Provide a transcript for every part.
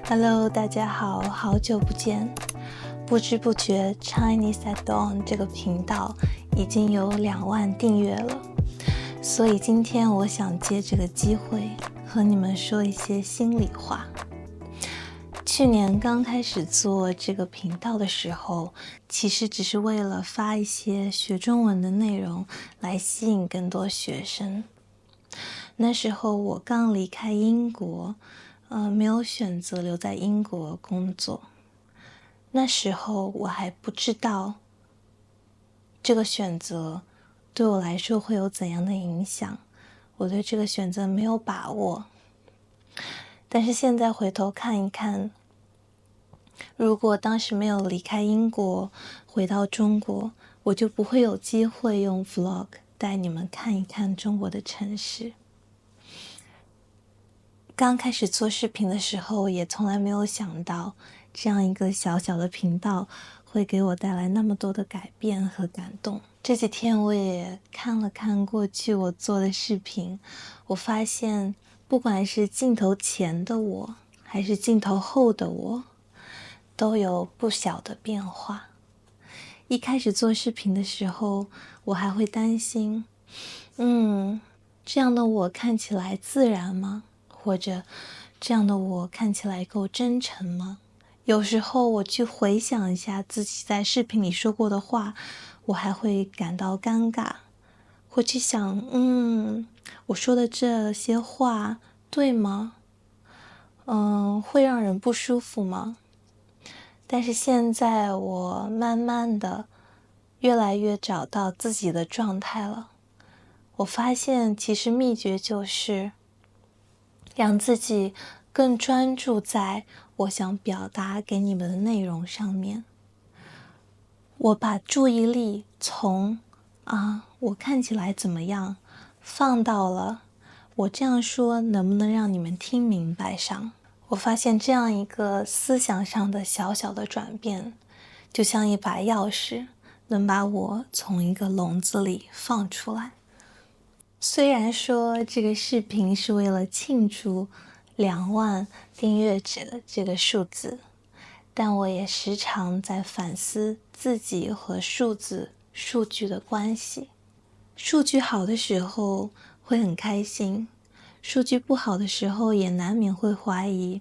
Hello， 大家好，好久不见。不知不觉 Chinese at Dawn 这个频道已经有2万订阅了，所以今天我想借这个机会和你们说一些心里话。去年刚开始做这个频道的时候，其实只是为了发一些学中文的内容来吸引更多学生。那时候我刚离开英国，没有选择留在英国工作。那时候我还不知道这个选择对我来说会有怎样的影响，我对这个选择没有把握。但是现在回头看一看，如果当时没有离开英国，回到中国，我就不会有机会用 vlog 带你们看一看中国的城市。刚开始做视频的时候，也从来没有想到这样一个小小的频道会给我带来那么多的改变和感动。这几天我也看了看过去我做的视频，我发现不管是镜头前的我，还是镜头后的我，都有不小的变化。一开始做视频的时候，我还会担心，这样的我看起来自然吗？或者这样的我看起来够真诚吗？有时候我去回想一下自己在视频里说过的话，我还会感到尴尬，会去想，我说的这些话对吗？会让人不舒服吗？但是现在我慢慢的越来越找到自己的状态了。我发现其实秘诀就是让自己更专注在我想表达给你们的内容上面。我把注意力从我看起来怎么样，放到了我这样说能不能让你们听明白上。我发现这样一个思想上的小小的转变，就像一把钥匙，能把我从一个笼子里放出来。虽然说这个视频是为了庆祝2万订阅者这个数字，但我也时常在反思自己和数据的关系。数据好的时候会很开心，数据不好的时候也难免会怀疑，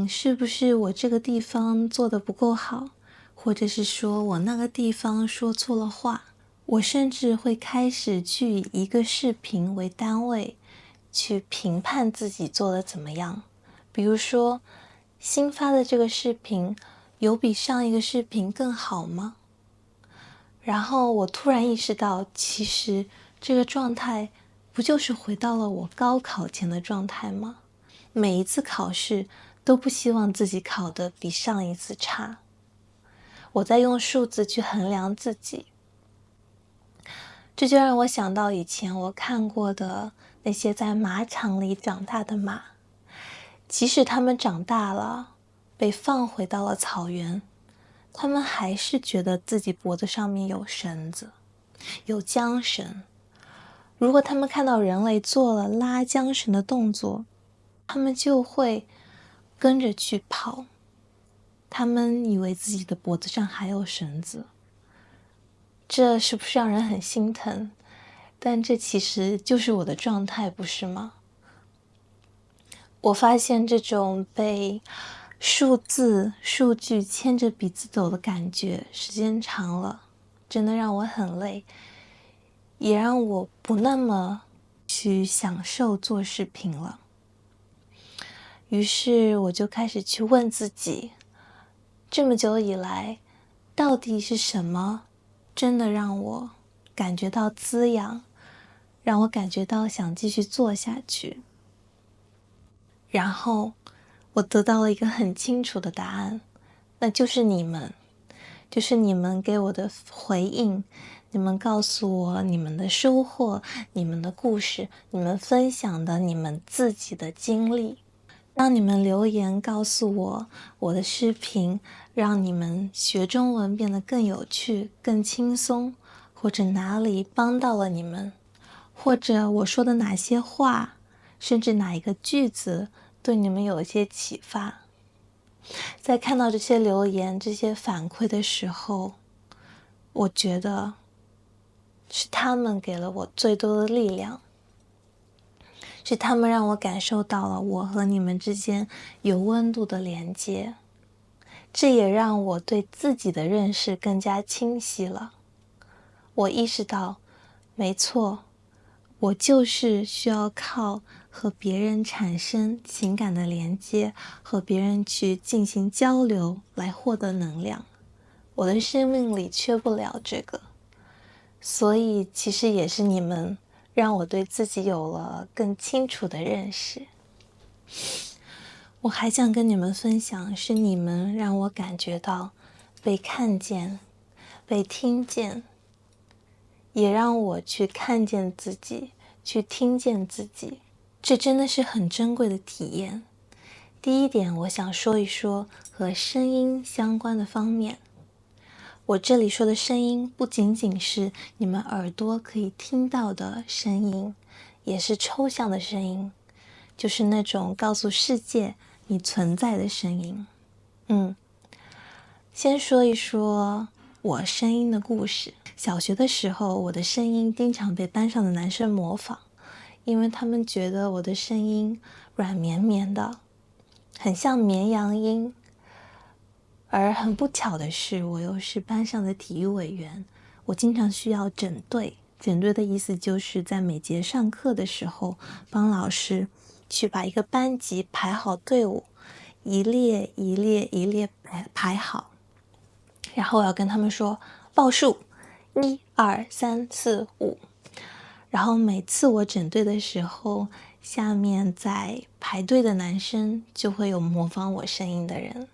是不是我这个地方做得不够好，或者是说我那个地方说错了话。我甚至会开始去以一个视频为单位去评判自己做得怎么样。比如说，新发的这个视频有比上一个视频更好吗？然后我突然意识到，其实这个状态不就是回到了我高考前的状态吗？每一次考试都不希望自己考得比上一次差。我在用数字去衡量自己。这就让我想到以前我看过的那些在马场里长大的马，即使他们长大了，被放回到了草原，他们还是觉得自己脖子上面有绳子，有缰绳。如果他们看到人类做了拉缰绳的动作，他们就会跟着去跑。他们以为自己的脖子上还有绳子。这是不是让人很心疼？但这其实就是我的状态，不是吗？我发现这种被数字、数据牵着鼻子走的感觉，时间长了，真的让我很累，也让我不那么去享受做视频了。于是我就开始去问自己，这么久以来，到底是什么真的让我感觉到滋养，让我感觉到想继续做下去。然后我得到了一个很清楚的答案，那就是你们给我的回应，你们告诉我你们的收获，你们的故事，你们分享的你们自己的经历。当你们留言告诉我，我的视频让你们学中文变得更有趣、更轻松，或者哪里帮到了你们，或者我说的哪些话，甚至哪一个句子对你们有一些启发，在看到这些留言、这些反馈的时候，我觉得是他们给了我最多的力量，是他们让我感受到了我和你们之间有温度的连接，这也让我对自己的认识更加清晰了。我意识到，没错，我就是需要靠和别人产生情感的连接，和别人去进行交流来获得能量。我的生命里缺不了这个，所以其实也是你们让我对自己有了更清楚的认识。我还想跟你们分享，是你们让我感觉到被看见、被听见，也让我去看见自己，去听见自己，这真的是很珍贵的体验。第一点，我想说一说和声音相关的方面。我这里说的声音，不仅仅是你们耳朵可以听到的声音，也是抽象的声音，就是那种告诉世界你存在的声音。先说一说我声音的故事。小学的时候，我的声音经常被班上的男生模仿，因为他们觉得我的声音软绵绵的，很像绵羊音。而很不巧的是，我又是班上的体育委员，我经常需要整队。整队的意思就是在每节上课的时候，帮老师去把一个班级排好队伍，一列一列一列排好。然后我要跟他们说报数，1、2、3、4、5。然后每次我整队的时候，下面在排队的男生就会有模仿我声音的人。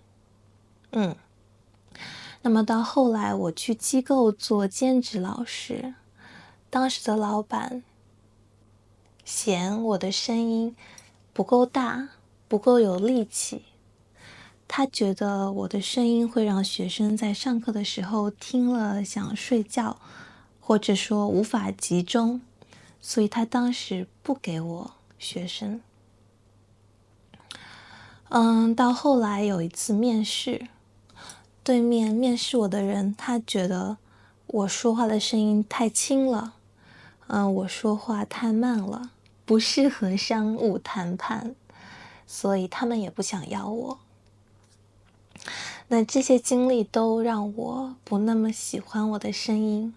那么到后来我去机构做兼职老师，当时的老板嫌我的声音不够大，不够有力气，他觉得我的声音会让学生在上课的时候听了想睡觉，或者说无法集中，所以他当时不给我学生。到后来有一次面试，对面面试我的人，他觉得我说话的声音太轻了，我说话太慢了，不适合商务谈判，所以他们也不想要我。那这些经历都让我不那么喜欢我的声音，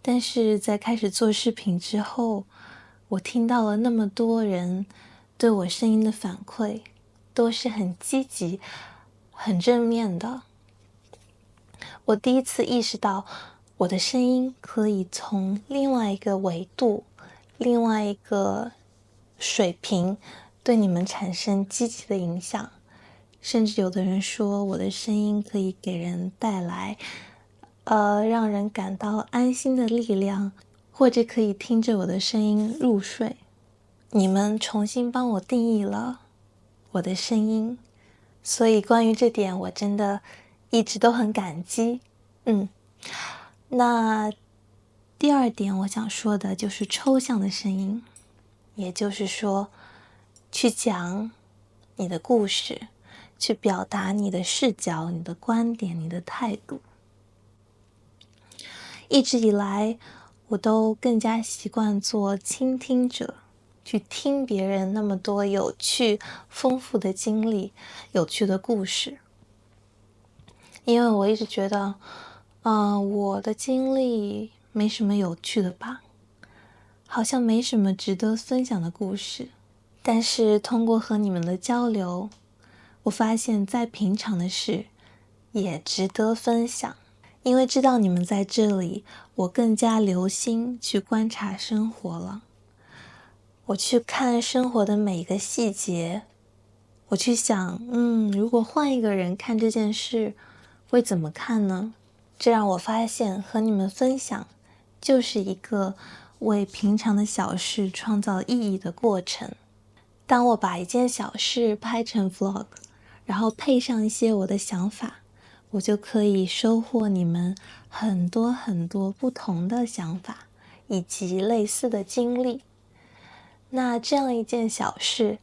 但是在开始做视频之后，我听到了那么多人对我声音的反馈，都是很积极、很正面的。我第一次意识到，我的声音可以从另外一个维度、另外一个水平对你们产生积极的影响。甚至有的人说，我的声音可以给人带来让人感到安心的力量，或者可以听着我的声音入睡。你们重新帮我定义了我的声音，所以关于这点我真的一直都很感激。那第二点我想说的就是抽象的声音，也就是说去讲你的故事，去表达你的视角、你的观点、你的态度。一直以来，我都更加习惯做倾听者，去听别人那么多有趣、丰富的经历、有趣的故事。因为我一直觉得，我的经历没什么有趣的吧，好像没什么值得分享的故事。但是通过和你们的交流，我发现再平常的事也值得分享。因为知道你们在这里，我更加留心去观察生活了。我去看生活的每一个细节，我去想，如果换一个人看这件事，会怎么看呢？这让我发现和你们分享，就是一个为平常的小事创造意义的过程。当我把一件小事拍成 vlog， 然后配上一些我的想法，我就可以收获你们很多很多不同的想法，以及类似的经历。那这样一件小事，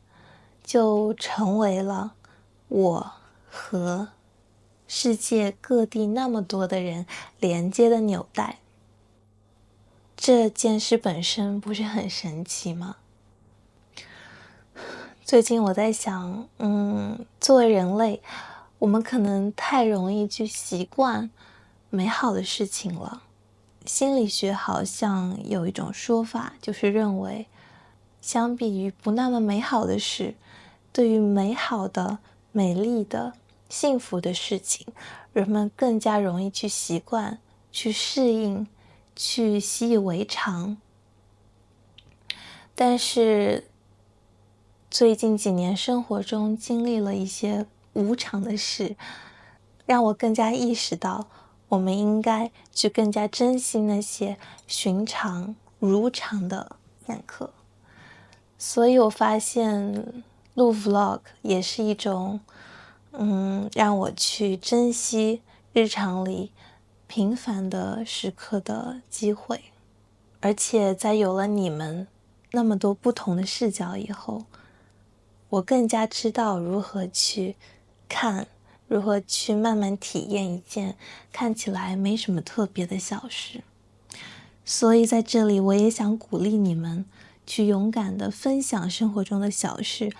就成为了我和世界各地那么多的人连接的纽带。这件事本身不是很神奇吗？最近我在想，作为人类，我们可能太容易去习惯美好的事情了。心理学好像有一种说法，就是认为相比于不那么美好的事，对于美好的、美丽的、幸福的事情，人们更加容易去习惯、去适应、去习以为常。但是最近几年生活中经历了一些无常的事，让我更加意识到，我们应该去更加珍惜那些寻常如常的片刻。所以我发现录 vlog 也是一种让我去珍惜日常里平凡的时刻的机会。而且在有了你们那么多不同的视角以后，我更加知道如何去看，如何去慢慢体验一件看起来没什么特别的小事。所以在这里我也想鼓励你们去勇敢地分享生活中的小事，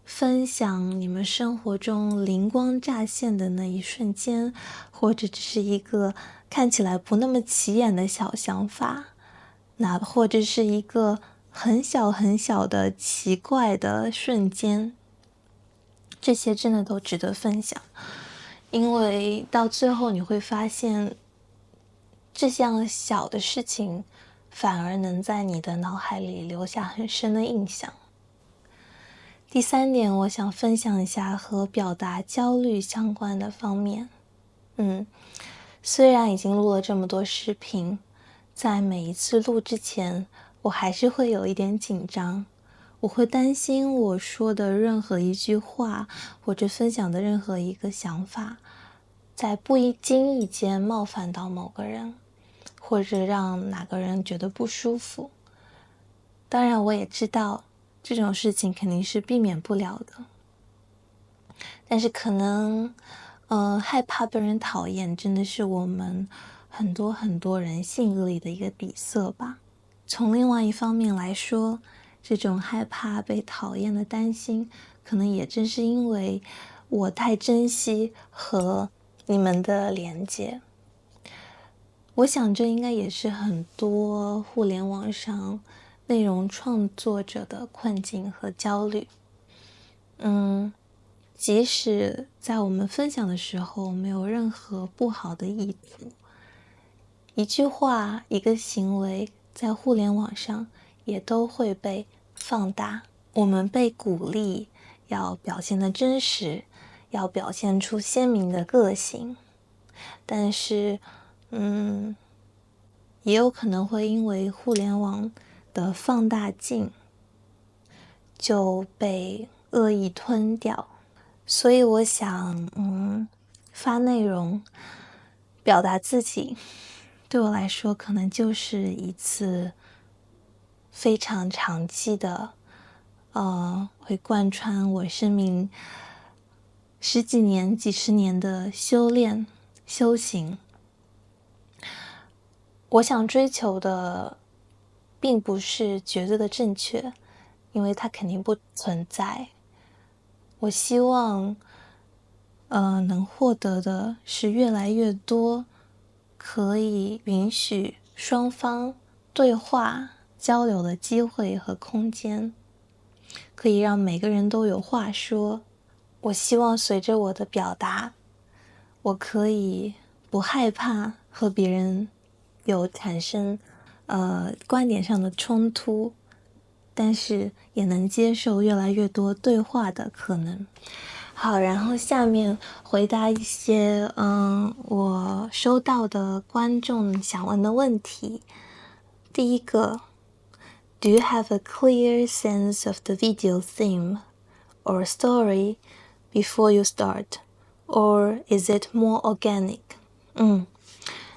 分享你们生活中灵光乍现的那一瞬间，或者只是一个看起来不那么起眼的小想法，或者是一个很小很小的奇怪的瞬间，这些真的都值得分享。因为到最后你会发现，这项小的事情反而能在你的脑海里留下很深的印象。第三点，我想分享一下和表达焦虑相关的方面。虽然已经录了这么多视频，在每一次录之前，我还是会有一点紧张。我会担心我说的任何一句话，或者分享的任何一个想法，在不经意间冒犯到某个人，或者让哪个人觉得不舒服。当然，我也知道这种事情肯定是避免不了的。但是可能，害怕被人讨厌，真的是我们很多人性格里的一个底色吧。从另外一方面来说，这种害怕被讨厌的担心，可能也正是因为我太珍惜和你们的连接。我想这应该也是很多互联网上内容创作者的困境和焦虑。即使在我们分享的时候没有任何不好的意图，一句话、一个行为在互联网上也都会被放大。我们被鼓励要表现得真实，要表现出鲜明的个性，但是也有可能会因为互联网的放大镜就被恶意吞掉。所以我想发内容表达自己，对我来说可能就是一次非常长期的会贯穿我生命十几年几十年的修炼修行。我想追求的并不是绝对的正确，因为它肯定不存在。我希望能获得的是越来越多可以允许双方对话交流的机会和空间，可以让每个人都有话说。我希望随着我的表达，我可以不害怕和别人有产生观点上的冲突，但是也能接受越来越多对话的可能。好，然后下面回答一些我收到的观众想问的问题。第一个， Do you have a clear sense of the video theme or story before you start, or is it more organic?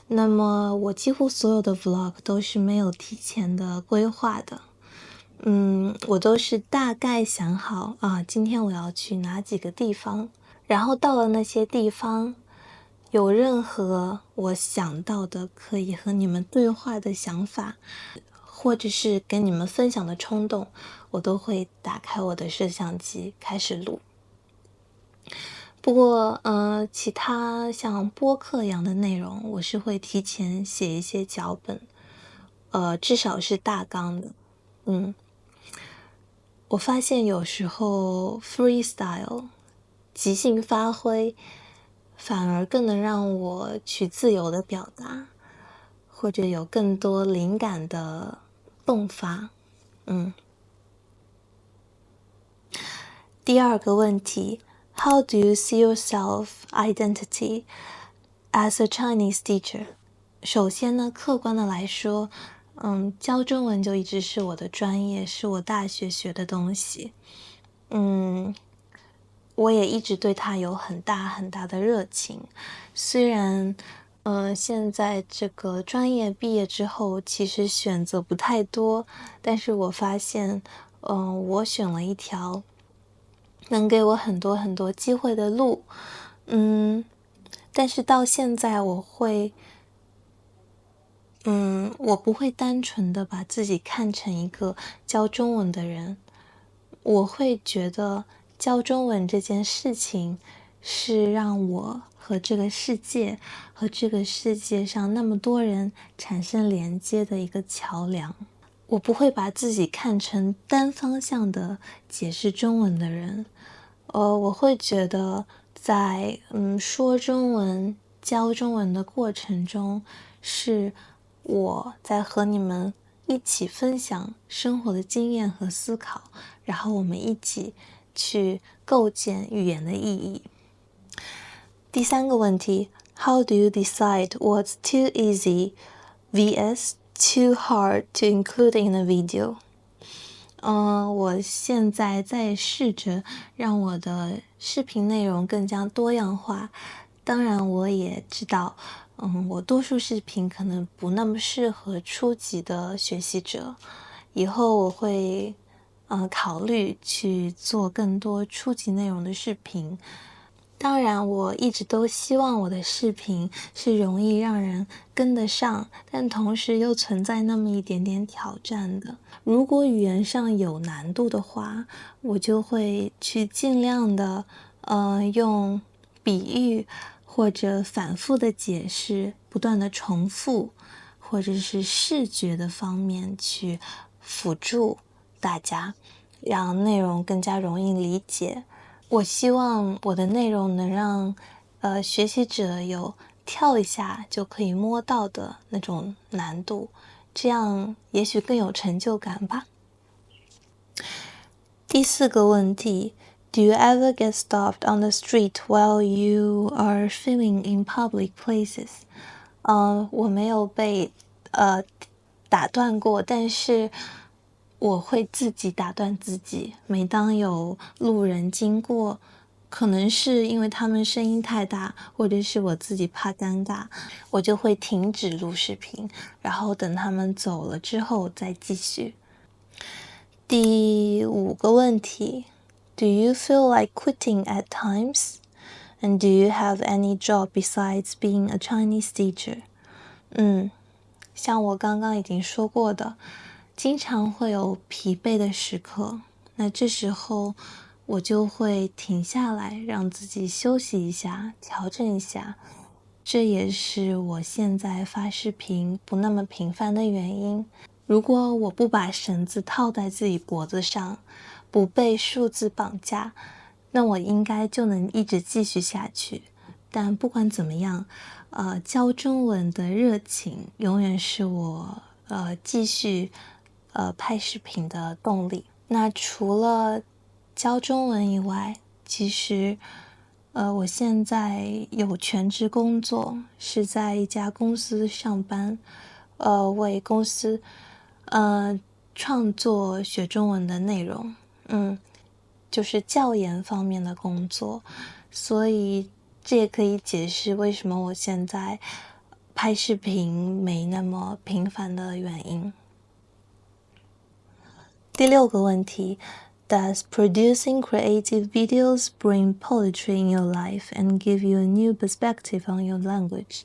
那么我几乎所有的 vlog 都是没有提前的规划的。我都是大概想好今天我要去哪几个地方，然后到了那些地方，有任何我想到的可以和你们对话的想法，或者是跟你们分享的冲动，我都会打开我的摄像机开始录。不过，其他像播客一样的内容，我是会提前写一些脚本，至少是大纲的。我发现有时候 freestyle 即兴发挥，反而更能让我去自由的表达，或者有更多灵感的迸发。第二个问题 ，How do you see yourself identity as a Chinese teacher？ 首先呢，客观的来说，教中文就一直是我的专业，是我大学学的东西。我也一直对它有很大很大的热情。虽然，现在这个专业毕业之后，其实选择不太多，但是我发现，我选了一条能给我很多很多机会的路。但是到现在我不会单纯的把自己看成一个教中文的人，我会觉得教中文这件事情是让我和这个世界和这个世界上那么多人产生连接的一个桥梁。我不会把自己看成单方向的解释中文的人，我会觉得在说中文、教中文的过程中，是我在和你们一起分享生活的经验和思考，然后我们一起去构建语言的意义。第三个问题 ，How do you decide what's too easy vs too hard to include in a video？我现在在试着让我的视频内容更加多样化。当然，我也知道，我多数视频可能不那么适合初级的学习者。以后我会，考虑去做更多初级内容的视频。当然，我一直都希望我的视频是容易让人跟得上，但同时又存在那么一点点挑战的。如果语言上有难度的话，我就会去尽量的，用比喻或者反复的解释，不断的重复，或者是视觉的方面去辅助大家，让内容更加容易理解。我希望我的内容能让学习者有跳一下就可以摸到的那种难度，这样也许更有成就感吧。第四个问题 ，Do you ever get stopped on the street while you are filming in public places？ 我没有被打断过，但是我会自己打断自己。每当有路人经过，可能是因为他们声音太大，或者是我自己怕尴尬，我就会停止录视频，然后等他们走了之后再继续。第五个问题 ，Do you feel like quitting at times? And do you have any job besides being a Chinese teacher? 像我刚刚已经说过的，经常会有疲惫的时刻，那这时候我就会停下来，让自己休息一下，调整一下。这也是我现在发视频不那么频繁的原因。如果我不把绳子套在自己脖子上，不被数字绑架，那我应该就能一直继续下去。但不管怎么样，教中文的热情永远是我继续拍视频的动力。那除了教中文以外，其实我现在有全职工作，是在一家公司上班，为公司创作学中文的内容，就是教研方面的工作，所以这也可以解释为什么我现在拍视频没那么频繁的原因。第六个问题 Does producing creative videos bring poetry in your life and give you a new perspective on your language?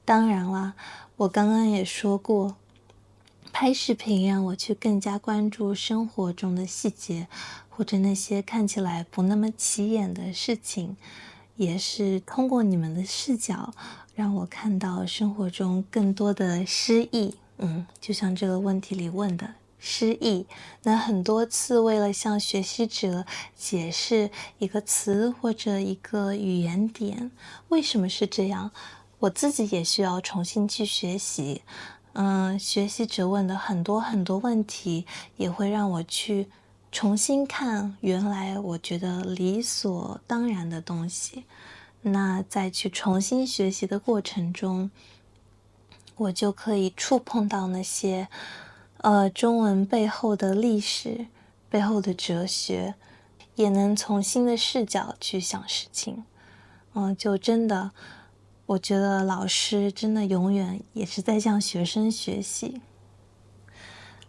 当然啦，我刚刚也说过，拍视频让我去更加关注生活中的细节，或者那些看起来不那么起眼的事情，也是通过你们的视角，让我看到生活中更多的诗意。就像这个问题里问的。诗意，那很多次为了向学习者解释一个词或者一个语言点，为什么是这样，我自己也需要重新去学习。学习者问的很多问题，也会让我去重新看原来我觉得理所当然的东西。那在去重新学习的过程中，我就可以触碰到那些中文背后的历史，背后的哲学，也能从新的视角去想事情。就真的，我觉得老师真的永远也是在向学生学习。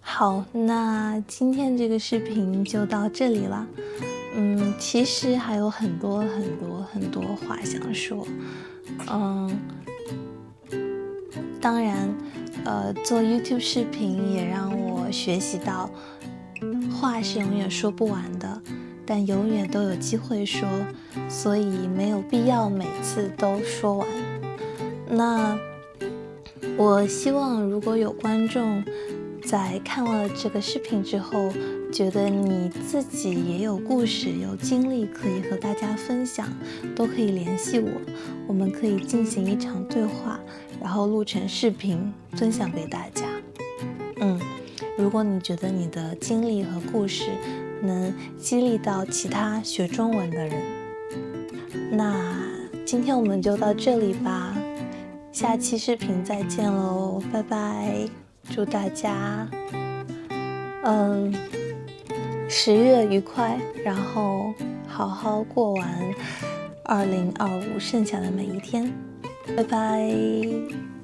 好，那今天这个视频就到这里了。其实还有很多话想说。当然，做 YouTube 视频也让我学习到，话是永远说不完的，但永远都有机会说，所以没有必要每次都说完。那我希望如果有观众在看了这个视频之后，觉得你自己也有故事、有经历可以和大家分享，都可以联系我，我们可以进行一场对话，然后录成视频分享给大家。如果你觉得你的经历和故事能激励到其他学中文的人，那今天我们就到这里吧，下期视频再见喽，拜拜，祝大家10月愉快，然后好好过完2025剩下的每一天，拜拜。